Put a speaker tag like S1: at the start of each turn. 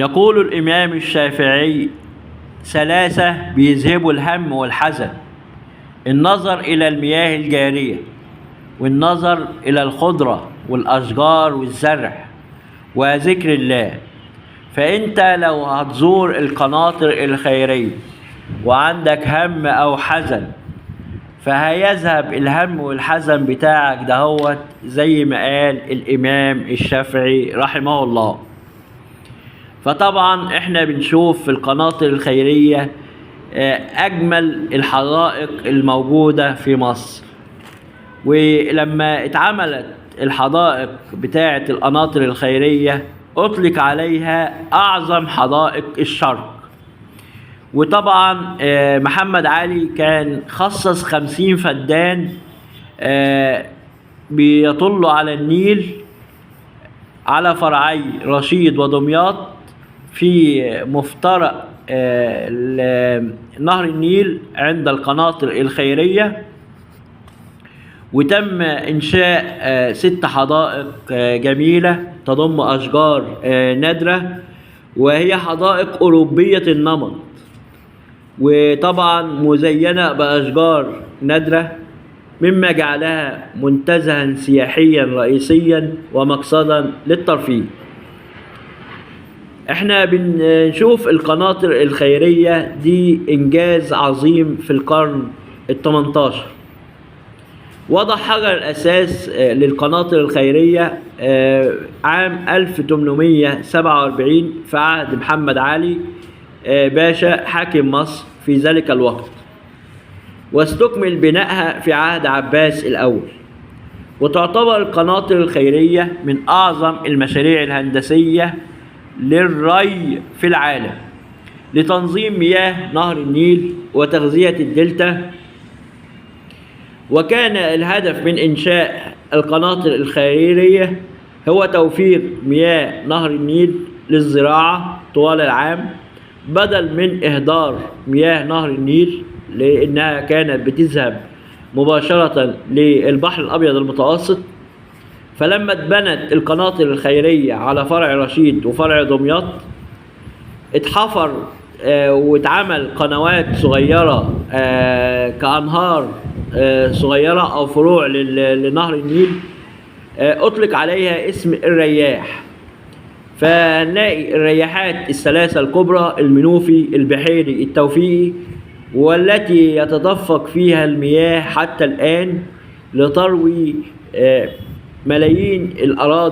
S1: يقول الإمام الشافعي: ثلاثة بيذهبوا الهم والحزن: النظر إلى المياه الجارية، والنظر إلى الخضرة والأشجار والزرع، وذكر الله. فأنت لو هتزور القناطر الخيرية وعندك هم أو حزن، فهيذهب الهم والحزن بتاعك دهوت زي ما قال الإمام الشافعي رحمه الله. فطبعا احنا بنشوف في القناطر الخيرية أجمل الحدائق الموجودة في مصر. ولما اتعملت الحدائق بتاعة القناطر الخيرية أطلق عليها أعظم حدائق الشرق. وطبعا محمد علي كان خصص 50 فدان بيطلوا على النيل على فرعي رشيد ودمياط في مفترق نهر النيل عند القناطر الخيرية. وتم إنشاء 6 حدائق جميلة تضم أشجار نادرة، وهي حدائق أوروبية النمط، وطبعا مزينة بأشجار نادرة، مما جعلها منتزها سياحيا رئيسيا ومقصدا للترفيه. احنا بنشوف القناطر الخيرية دي إنجاز عظيم في القرن ال18. وضع حجر الأساس للقناطر الخيرية عام 1847 في عهد محمد علي باشا حاكم مصر في ذلك الوقت، واستكمل بنائها في عهد عباس الأول. وتعتبر القناطر الخيرية من أعظم المشاريع الهندسية للري في العالم لتنظيم مياه نهر النيل وتغذية الدلتا. وكان الهدف من إنشاء القناطر الخيرية هو توفير مياه نهر النيل للزراعة طوال العام، بدل من إهدار مياه نهر النيل، لأنها كانت بتذهب مباشرة للبحر الأبيض المتوسط. فلما اتبنت القناطر الخيرية على فرع رشيد وفرع دمياط، اتحفر واتعمل قنوات صغيرة كأنهار صغيرة أو فروع لنهر النيل، أطلق عليها اسم الرياح. فنلاقي الرياحات الثلاثة الكبرى: المنوفي، البحيري، التوفيقي، والتي يتدفق فيها المياه حتى الآن لتروي ملايين الأراضي